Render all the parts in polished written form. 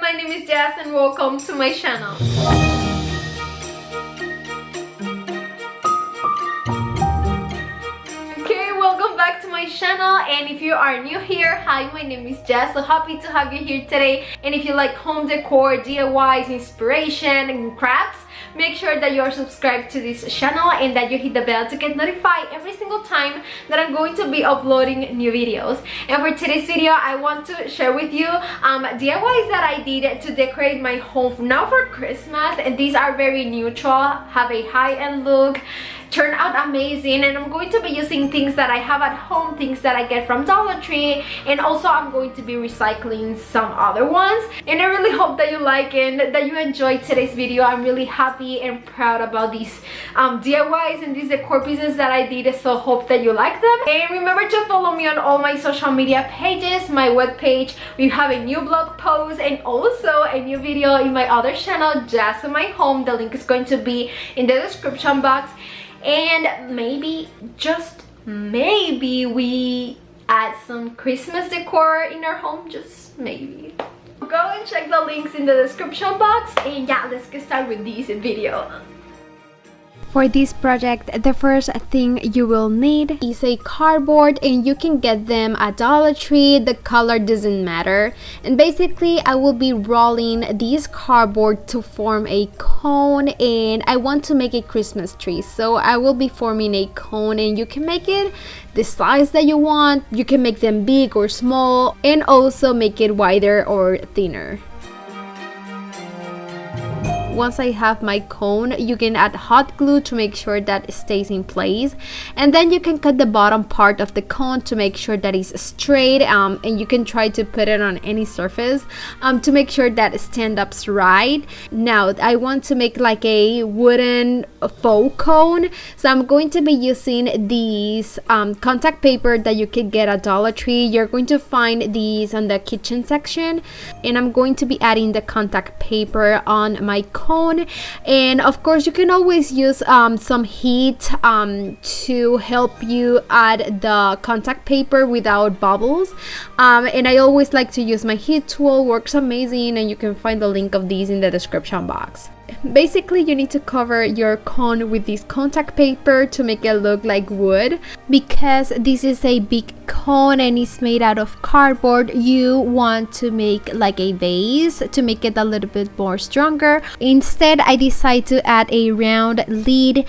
my name is Jazz and welcome to my channel. Okay, welcome back to my channel, and if you are new here, hi, my name is Jazz. So happy to have you here today. And if you like home decor, DIYs, inspiration and crafts, make sure that you are subscribed to this channel and that you hit the bell to get notified every single time that I'm going to be uploading new videos. And for today's video, I want to share with you DIYs that I did to decorate my home now for Christmas. And these are very neutral, have a high-end look, turn out amazing, and I'm going to be using things that I have at home, things that I get from Dollar Tree, and also I'm going to be recycling some other ones. And I really hope that you like and that you enjoyed today's video. I'm really happy and proud about these DIYs and these decor pieces that I did, so hope that you like them. And remember to follow me on all my social media pages, my webpage. We have a new blog post and also a new video in my other channel, Jazomy Home. The link is going to be in the description box. And maybe, just maybe, we add some Christmas decor in our home, just maybe. Go and check the links in the description box, and yeah, let's get started with this video. For this project, the first thing you will need is a cardboard, and you can get them at Dollar Tree. The color doesn't matter. And basically, I will be rolling this cardboard to form a cone, and I want to make a Christmas tree. So I will be forming a cone, and you can make it the size that you want. You can make them big or small, and also make it wider or thinner. Once I have my cone, you can add hot glue to make sure that it stays in place, and then you can cut the bottom part of the cone to make sure that it's straight, and you can try to put it on any surface to make sure that it stands up right. Now I want to make like a wooden faux cone, so I'm going to be using these contact paper that you can get at Dollar Tree. You're going to find these on the kitchen section, and I'm going to be adding the contact paper on my cone. And of course, you can always use some heat to help you add the contact paper without bubbles, and I always like to use my heat tool. Works amazing, and you can find the link of these in the description box. Basically, you need to cover your cone with this contact paper to make it look like wood. Because this is a big cone and it's made out of cardboard, you want to make like a vase to make it a little bit more stronger. Instead, I decided to add a round lid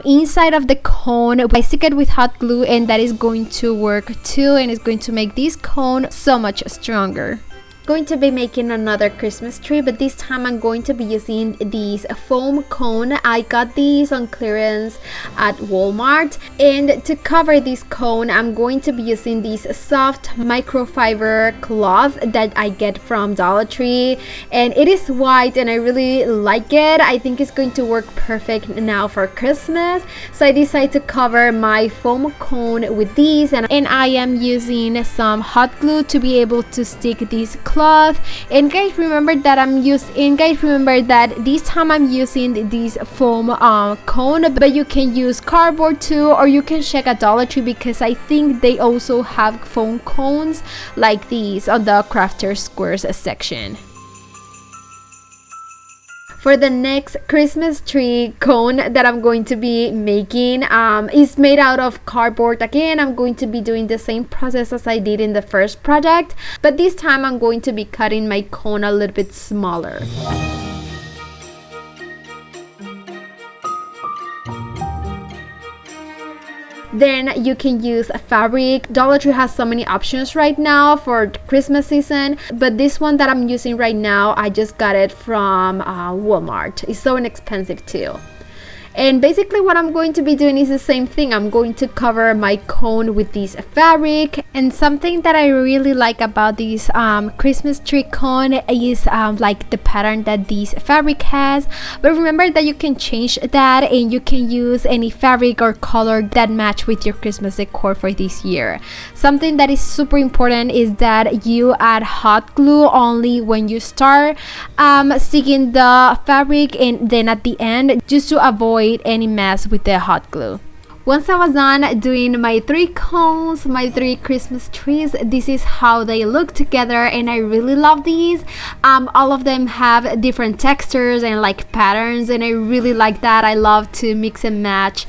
inside of the cone. I stick it with hot glue, and that is going to work too, and it's going to make this cone so much stronger. Going to be making another Christmas tree, but this time I'm going to be using these foam cone. I got these on clearance at Walmart, and to cover this cone I'm going to be using this soft microfiber cloth that I get from Dollar Tree, and it is white and I really like it. I think it's going to work perfect now for Christmas, so I decided to cover my foam cone with these, and I am using some hot glue to be able to stick this cloth. And guys, remember that this time I'm using this foam cone, but you can use cardboard too, or you can check at Dollar Tree because I think they also have foam cones like these on the Crafter Squares section. For the next Christmas tree cone that I'm going to be making is made out of cardboard. Again, I'm going to be doing the same process as I did in the first project, but this time I'm going to be cutting my cone a little bit smaller. Then you can use fabric. Dollar Tree has so many options right now for Christmas season, but this one that I'm using right now, I just got it from Walmart. It's so inexpensive too. And basically what I'm going to be doing is the same thing. I'm going to cover my cone with this fabric. And something that I really like about this Christmas tree cone is like the pattern that this fabric has. But remember that you can change that, and you can use any fabric or color that match with your Christmas decor for this year. Something that is super important is that you add hot glue only when you start sticking the fabric, and then at the end, just to avoid any mess with the hot glue. Once I was done doing my 3 cones, my 3 Christmas trees, this is how they look together, and I really love these. All of them have different textures and like patterns, and I really like that. I love to mix and match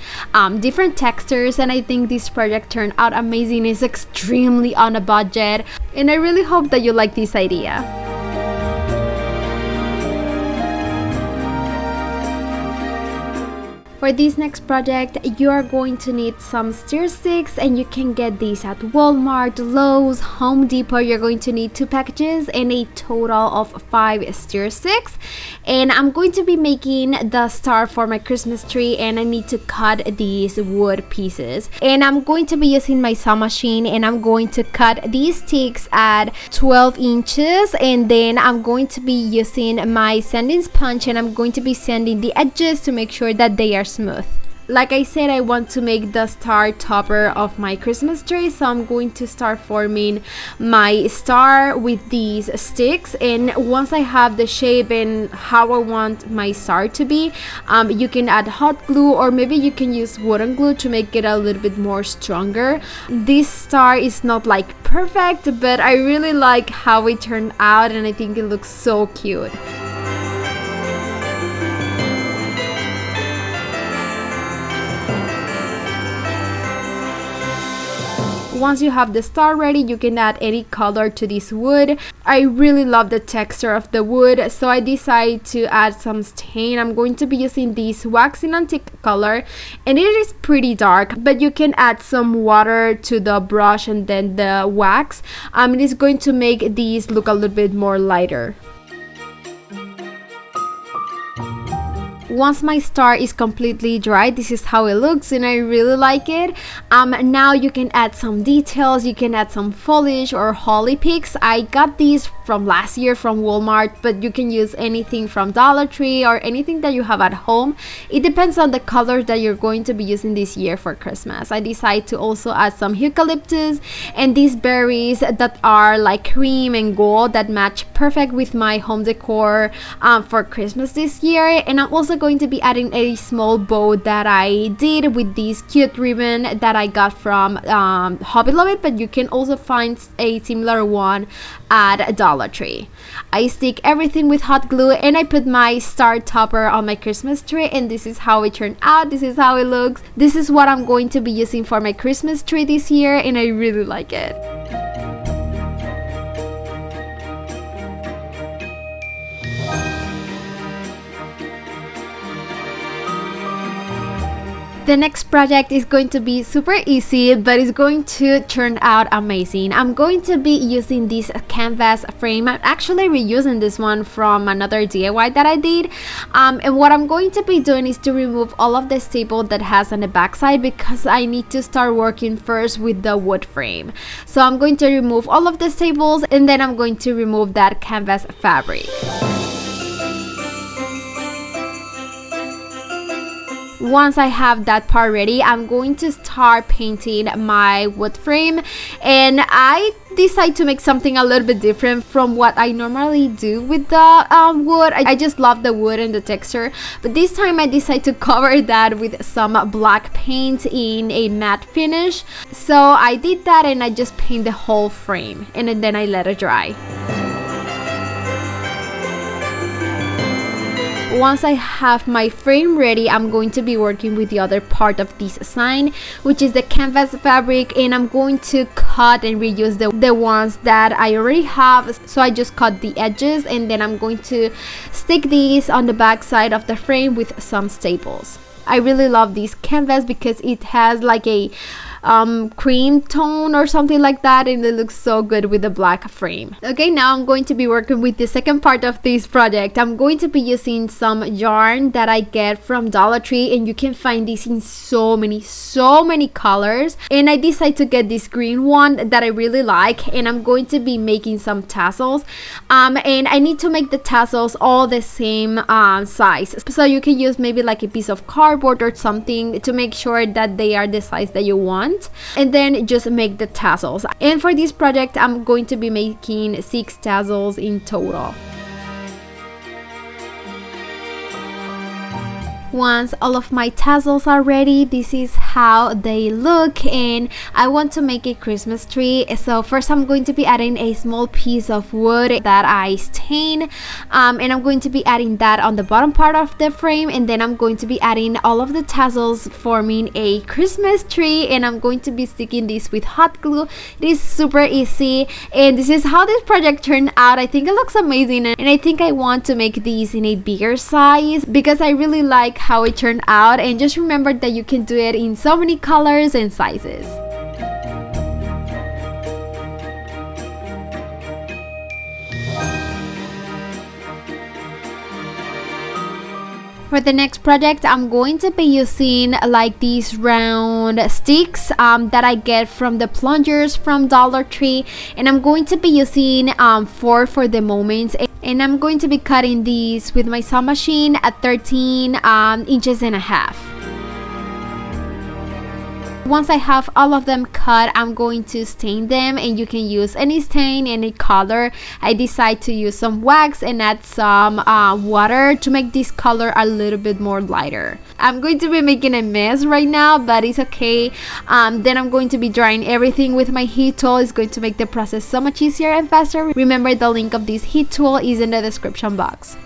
different textures, and I think this project turned out amazing. It's extremely on a budget, and I really hope that you like this idea. For this next project, you are going to need some stir sticks, and you can get these at Walmart, Lowe's, Home Depot. You're going to need 2 packages and a total of 5 stir sticks. And I'm going to be making the star for my Christmas tree, and I need to cut these wood pieces. And I'm going to be using my saw machine, and I'm going to cut these sticks at 12 inches, and then I'm going to be using my sanding sponge, and I'm going to be sanding the edges to make sure that they are smooth. Like I said, I want to make the star topper of my Christmas tree, so I'm going to start forming my star with these sticks. And once I have the shape and how I want my star to be, you can add hot glue, or maybe you can use wooden glue to make it a little bit more stronger. This star is not like perfect, but I really like how it turned out, and I think it looks so cute. Once you have the star ready, you can add any color to this wood. I really love the texture of the wood, so I decided to add some stain. I'm going to be using this waxing antique color, and it is pretty dark, but you can add some water to the brush and then the wax. It is going to make these look a little bit more lighter. Once my star is completely dry, this is how it looks, and I really like it. Now you can add some details. You can add some foliage or holly picks. I got these from last year from Walmart, but you can use anything from Dollar Tree or anything that you have at home. It depends on the colors that you're going to be using this year for Christmas. I decided to also add some eucalyptus and these berries that are like cream and gold that match perfect with my home decor for Christmas this year. And I'm also going to be adding a small bow that I did with this cute ribbon that I got from Hobby Lobby, but you can also find a similar one at Dollar Tree. I stick everything with hot glue, and I put my star topper on my Christmas tree, and this is how it turned out. This is how it looks. This is what I'm going to be using for my Christmas tree this year, and I really like it. The next project is going to be super easy, but it's going to turn out amazing. I'm going to be using this canvas frame. I'm actually reusing this one from another DIY that I did. And what I'm going to be doing is to remove all of the staple that has on the backside, because I need to start working first with the wood frame. So I'm going to remove all of the staples, and then I'm going to remove that canvas fabric. Once I have that part ready, I'm going to start painting my wood frame, and I decide to make something a little bit different from what I normally do with the wood. I just love the wood and the texture, but this time I decided to cover that with some black paint in a matte finish. So I did that, and I just paint the whole frame, and then I let it dry. Once I have my frame ready, I'm going to be working with the other part of this sign, which is the canvas fabric, and I'm going to cut and reuse the ones that I already have. So I just cut the edges, and then I'm going to stick these on the back side of the frame with some staples. I really love this canvas because it has like a cream tone or something like that, and it looks so good with the black frame. Okay, now I'm going to be working with the second part of this project. I'm going to be using some yarn that I get from Dollar Tree, and you can find this in so many colors, and I decided to get this green one that I really like, and I'm going to be making some tassels, and I need to make the tassels all the same size, so you can use maybe like a piece of cardboard or something to make sure that they are the size that you want, and then just make the tassels. And for this project, I'm going to be making 6 tassels in total. Once all of my tassels are ready, this is how they look, and I want to make a Christmas tree. So first I'm going to be adding a small piece of wood that I stain, and I'm going to be adding that on the bottom part of the frame, and then I'm going to be adding all of the tassels, forming a Christmas tree, and I'm going to be sticking this with hot glue. It is super easy, and this is how this project turned out. I think it looks amazing, and I think I want to make these in a bigger size because I really like how it turned out. And just remember that you can do it in so many colors and sizes. For the next project, I'm going to be using like these round sticks that I get from the plungers from Dollar Tree, and I'm going to be using 4 for the moment, and I'm going to be cutting these with my saw machine at 13 inches and a half. Once I have all of them cut, I'm going to stain them, and you can use any stain, any color. I decide to use some wax and add some water to make this color a little bit more lighter. I'm going to be making a mess right now, but it's okay. Then I'm going to be drying everything with my heat tool. It's going to make the process so much easier and faster. Remember, the link of this heat tool is in the description box.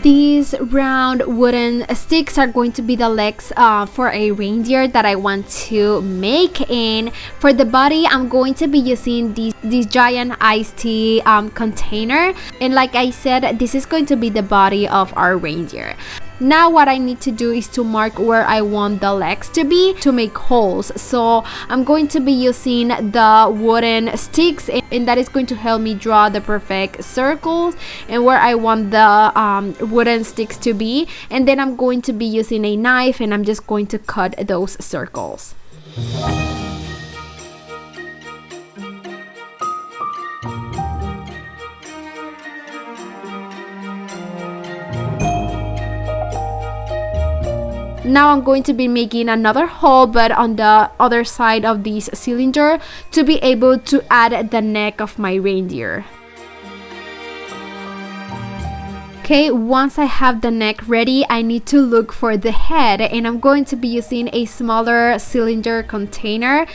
These round wooden sticks are going to be the legs for a reindeer that I want to make, and for the body I'm going to be using this giant iced tea container, and like I said, this is going to be the body of our reindeer. Now what I need to do is to mark where I want the legs to be to make holes. So I'm going to be using the wooden sticks, and that is going to help me draw the perfect circles and where I want the wooden sticks to be. And then I'm going to be using a knife, and I'm just going to cut those circles. Now I'm going to be making another hole, but on the other side of this cylinder, to be able to add the neck of my reindeer. Okay, once I have the neck ready, I need to look for the head, and I'm going to be using a smaller cylinder container.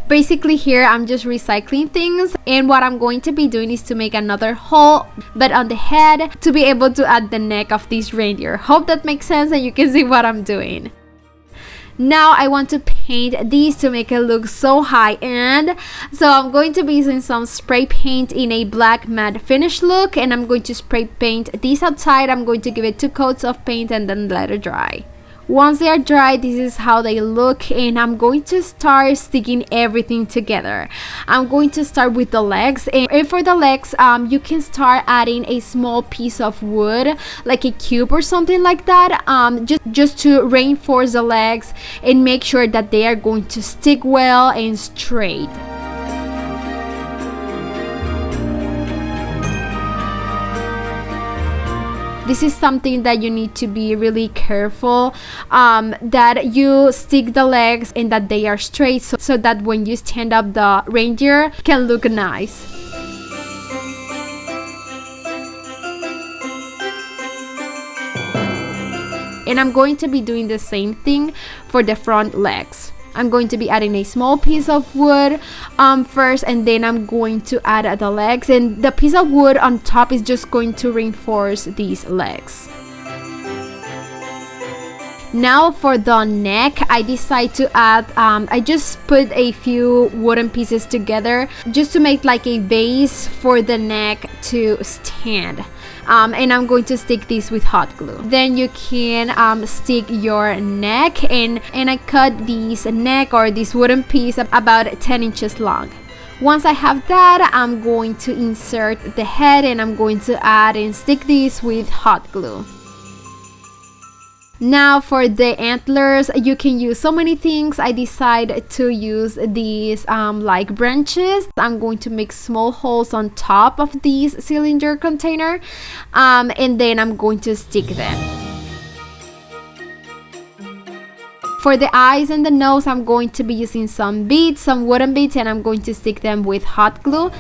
Basically here I'm just recycling things, and what I'm going to be doing is to make another hole but on the head to be able to add the neck of this reindeer. Hope that makes sense and you can see what I'm doing. Now I want to paint these to make it look so high-end, so I'm going to be using some spray paint in a black matte finish look, and I'm going to spray paint these outside. I'm going to give it 2 coats of paint and then let it dry. Once they are dry, this is how they look, and I'm going to start sticking everything together. I'm going to start with the legs, and for the legs you can start adding a small piece of wood, like a cube or something like that, just to reinforce the legs and make sure that they are going to stick well and straight. This is something that you need to be really careful, that you stick the legs and that they are straight, so that when you stand up, the reindeer can look nice. And I'm going to be doing the same thing for the front legs. I'm going to be adding a small piece of wood first, and then I'm going to add the legs, and the piece of wood on top is just going to reinforce these legs. Now for the neck, I decide to add, I just put a few wooden pieces together just to make like a base for the neck to stand. And I'm going to stick this with hot glue. Then you can stick your neck, and I cut this neck or this wooden piece about 10 inches long. Once I have that, I'm going to insert the head, and I'm going to add and stick this with hot glue. Now for the antlers, you can use so many things. I decide to use these like branches. I'm going to make small holes on top of this cylinder container, and then I'm going to stick them. For the eyes and the nose, I'm going to be using some beads, some wooden beads, and I'm going to stick them with hot glue.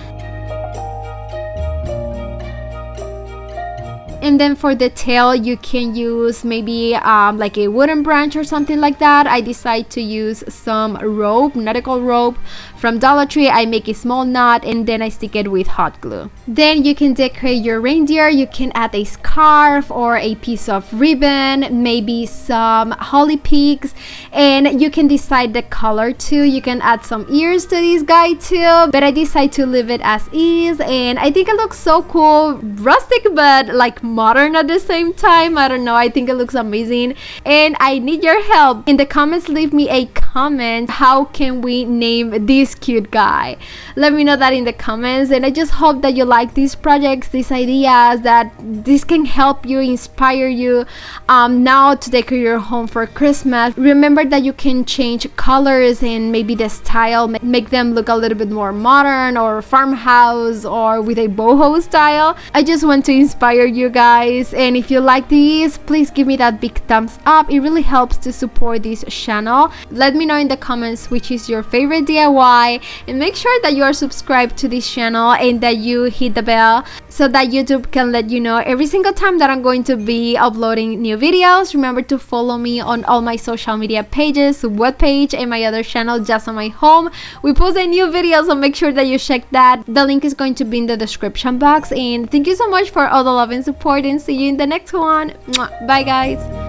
And then for the tail, you can use maybe like a wooden branch or something like that. I decide to use some rope, nautical rope from Dollar Tree. I make a small knot and then I stick it with hot glue. Then you can decorate your reindeer. You can add a scarf or a piece of ribbon, maybe some holly peaks, and you can decide the color too. You can add some ears to this guy too, but I decide to leave it as is, and I think it looks so cool, rustic but like modern at the same time. I don't know, I think it looks amazing, and I need your help. In the comments, leave me a comment. How can we name this cute guy? Let me know that in the comments, and I just hope that you like these projects, these ideas, that this can help you, inspire you now to decorate your home for Christmas. Remember that you can change colors and maybe the style, make them look a little bit more modern or farmhouse or with a boho style. I just want to inspire you guys, and if you like these, please give me that big thumbs up. It really helps to support this channel. Let me know in the comments which is your favorite DIY, and make sure that you are subscribed to this channel and that you hit the bell so that YouTube can let you know every single time that I'm going to be uploading new videos. Remember to follow me on all my social media pages, webpage, and my other channel, Jazomy Home. We post a new video, so make sure that you check that. The link is going to be in the description box, and thank you so much for all the love and support, and see you in the next one. Mwah. Bye guys.